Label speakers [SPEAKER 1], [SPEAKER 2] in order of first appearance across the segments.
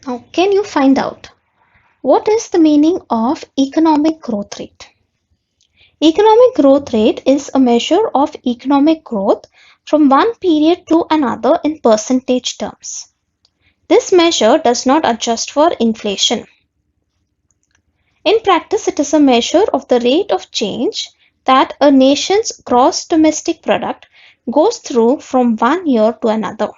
[SPEAKER 1] Now, can you find out what is the meaning of economic growth rate? Economic growth rate is a measure of economic growth from one period to another in percentage terms. This measure does not adjust for inflation. In practice, it is a measure of the rate of change that a nation's gross domestic product goes through from one year to another.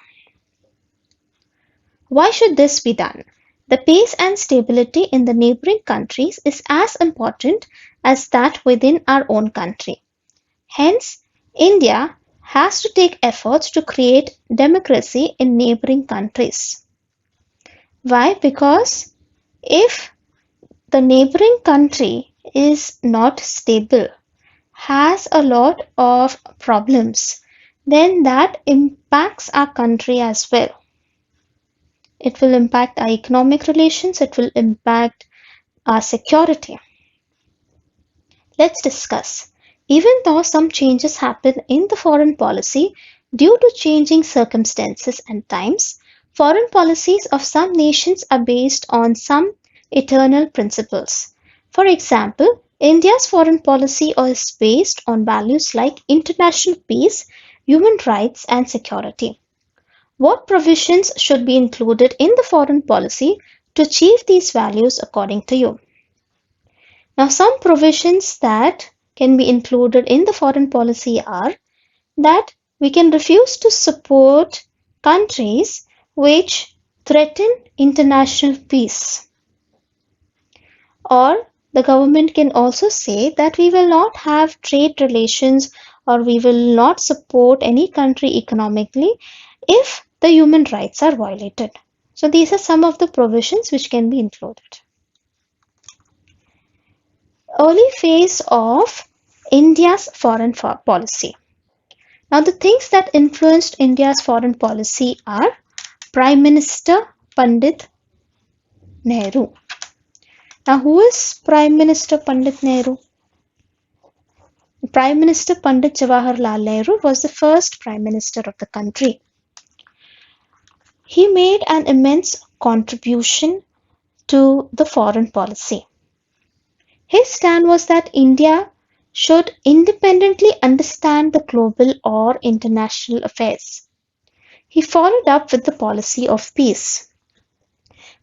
[SPEAKER 1] Why should this be done? The pace and stability in the neighboring countries is as important as that within our own country. Hence, India has to take efforts to create democracy in neighboring countries. Why? Because if the neighboring country is not stable, has a lot of problems, then that impacts our country as well. It will impact our economic relations, it will impact our security. Let's discuss. Even though some changes happen in the foreign policy due to changing circumstances and times, foreign policies of some nations are based on some eternal principles. For example, India's foreign policy is based on values like international peace, human rights, and security. What provisions should be included in the foreign policy to achieve these values according to you? Now, some provisions that can be included in the foreign policy are that we can refuse to support countries which threaten international peace. Or the government can also say that we will not have trade relations or we will not support any country economically if the human rights are violated. So these are some of the provisions which can be included. Early phase of India's foreign policy. Now, the things that influenced India's foreign policy are Prime Minister Pandit Nehru. Now, who is Prime Minister Pandit Nehru? Prime Minister Pandit Jawaharlal Nehru was the first Prime Minister of the country. He made an immense contribution to the foreign policy. His stand was that India should independently understand the global or international affairs. He followed up with the policy of peace.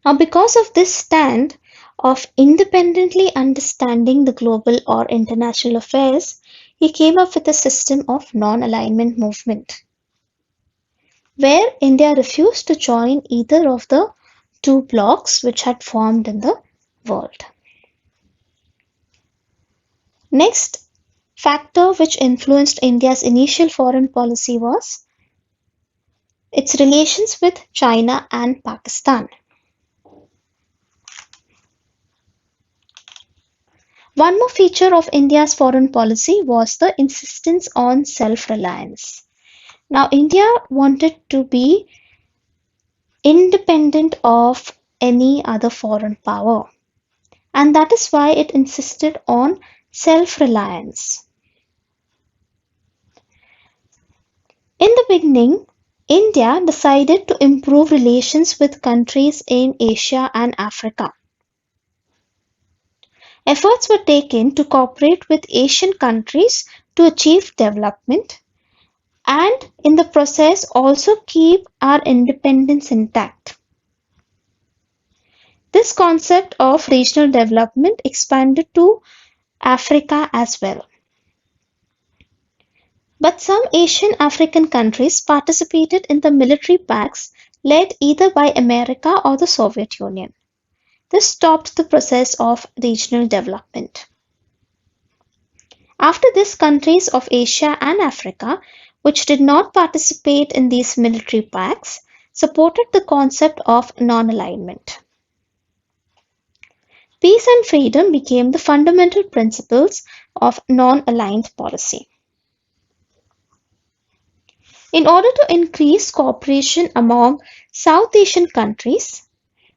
[SPEAKER 1] Now, because of this stand of independently understanding the global or international affairs, he came up with a system of non-alignment movement, where India refused to join either of the two blocs which had formed in the world. Next factor which influenced India's initial foreign policy was its relations with China and Pakistan. One more feature of India's foreign policy was the insistence on self-reliance. Now, India wanted to be independent of any other foreign power, and that is why it insisted on self-reliance. In the beginning, India decided to improve relations with countries in Asia and Africa. Efforts were taken to cooperate with Asian countries to achieve development and in the process also keep our independence intact. This concept of regional development expanded to Africa as well. But some Asian African countries participated in the military pacts led either by America or the Soviet Union. This stopped the process of regional development. After this, countries of Asia and Africa, which did not participate in these military pacts, supported the concept of non-alignment. Peace and freedom became the fundamental principles of non-aligned policy. In order to increase cooperation among South Asian countries,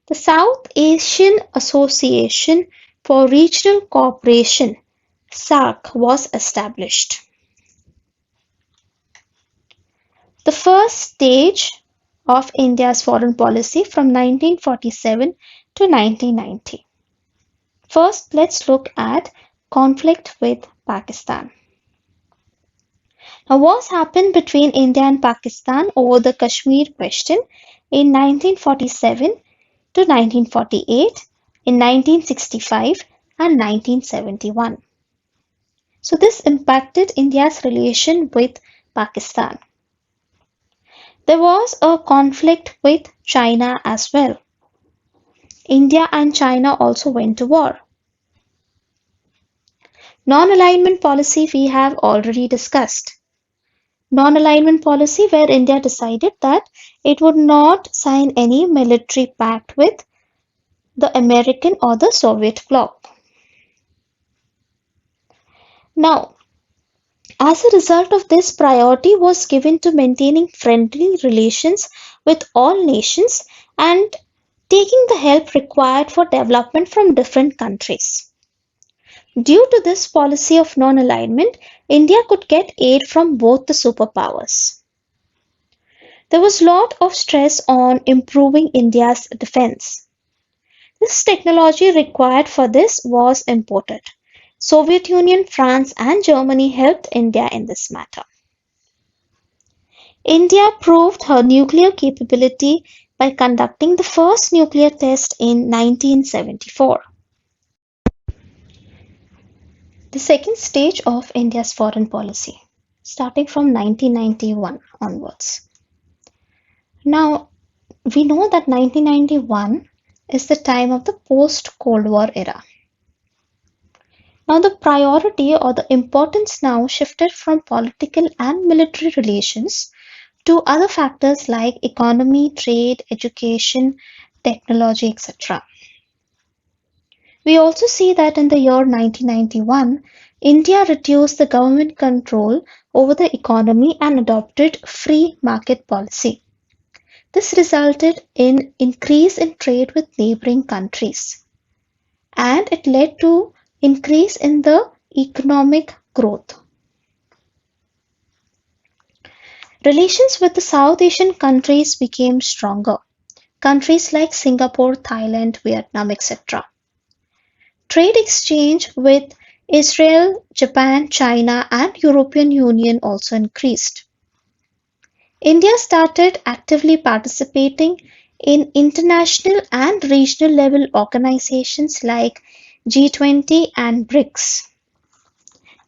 [SPEAKER 1] the South Asian Association for Regional Cooperation (SAARC) was established. The first stage of India's foreign policy from 1947 to 1990. First, let's look at conflict with Pakistan. Now, wars happened between India and Pakistan over the Kashmir question in 1947 to 1948, in 1965 and 1971. So this impacted India's relation with Pakistan. There was a conflict with China as well. India and China also went to war. Non-alignment policy we have already discussed. Non-alignment policy where India decided that it would not sign any military pact with the American or the Soviet bloc. Now, as a result of this, priority was given to maintaining friendly relations with all nations and taking the help required for development from different countries. Due to this policy of non-alignment, India could get aid from both the superpowers. There was a lot of stress on improving India's defense. This technology required for this was imported. Soviet Union, France and Germany helped India in this matter. India proved her nuclear capability by conducting the first nuclear test in 1974. The second stage of India's foreign policy, starting from 1991 onwards. Now, we know that 1991 is the time of the post-Cold War era. Now, the priority or the importance now shifted from political and military relations to other factors like economy, trade, education, technology, etc. We also see that in the year 1991, India reduced the government control over the economy and adopted free market policy. This resulted in increase in trade with neighboring countries, and it led to increase in the economic growth. Relations with the South Asian countries became stronger. Countries like Singapore, Thailand, Vietnam, etc. Trade exchange with Israel, Japan, China and European Union also increased. India started actively participating in international and regional level organizations like G20 and BRICS.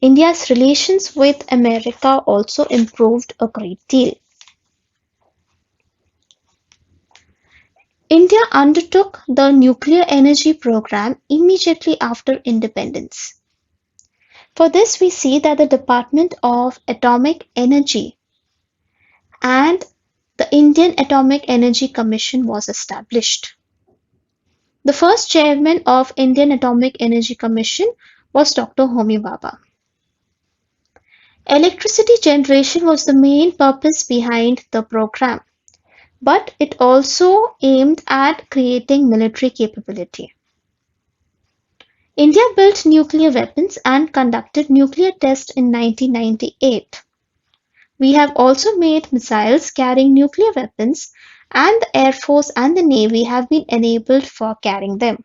[SPEAKER 1] India's relations with America also improved a great deal. India undertook the nuclear energy program immediately after independence. For this, we see that the Department of Atomic Energy and the Indian Atomic Energy Commission was established. The first chairman of Indian Atomic Energy Commission was Dr. Homi Bhabha. Electricity generation was the main purpose behind the program, but it also aimed at creating military capability. India built nuclear weapons and conducted nuclear tests in 1998. We have also made missiles carrying nuclear weapons, and the Air Force and the Navy have been enabled for carrying them.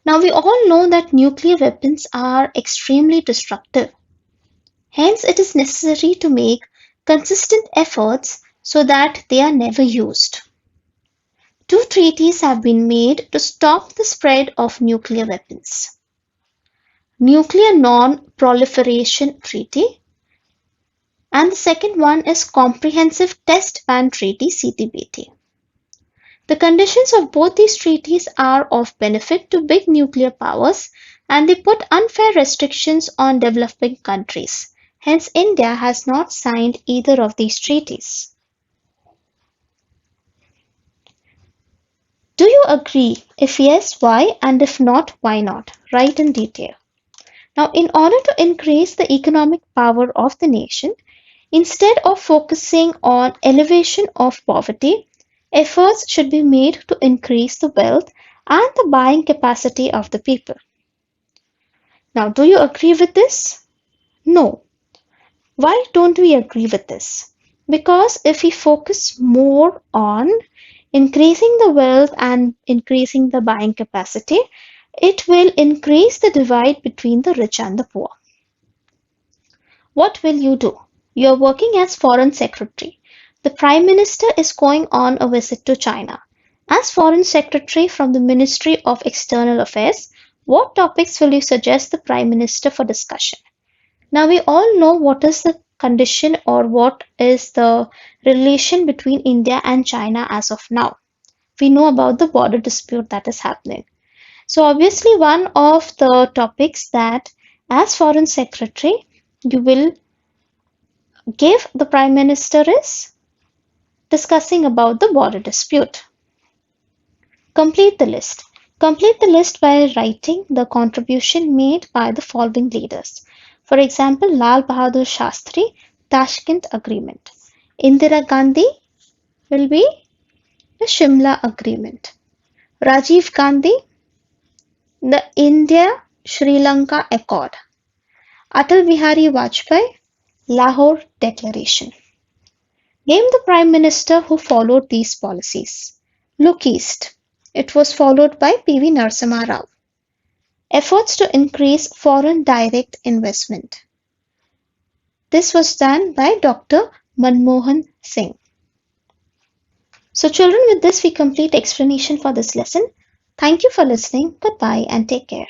[SPEAKER 1] Now, we all know that nuclear weapons are extremely destructive. Hence, it is necessary to make consistent efforts so that they are never used. Two treaties have been made to stop the spread of nuclear weapons. Nuclear Non-Proliferation Treaty, and the second one is Comprehensive Test Ban Treaty (CTBT). The conditions of both these treaties are of benefit to big nuclear powers, and they put unfair restrictions on developing countries. Hence, India has not signed either of these treaties. Do you agree? If yes, why? And if not, why not? Write in detail. Now, in order to increase the economic power of the nation, instead of focusing on elevation of poverty, efforts should be made to increase the wealth and the buying capacity of the people. Now, do you agree with this? No. Why don't we agree with this? Because if we focus more on increasing the wealth and increasing the buying capacity, it will increase the divide between the rich and the poor. What will you do? You're working as Foreign Secretary. The Prime Minister is going on a visit to China. As Foreign Secretary from the Ministry of External Affairs, what topics will you suggest the Prime Minister for discussion? Now, we all know what is the condition or what is the relation between India and China as of now. We know about the border dispute that is happening. So, obviously, one of the topics that, as Foreign Secretary, you will give the Prime Minister is discussing about the border dispute. Complete the list. Complete the list by writing the contribution made by the following leaders. For example, Lal Bahadur Shastri, Tashkent Agreement. Indira Gandhi will be the Shimla Agreement. Rajiv Gandhi, the India-Sri Lanka Accord. Atal Bihari Vajpayee, Lahore Declaration. Name the Prime Minister who followed these policies. Look East. It was followed by P.V. Narasimha Rao. Efforts to increase foreign direct investment. This was done by Dr. Manmohan Singh. So children, with this we complete explanation for this lesson. Thank you for listening. Goodbye and take care.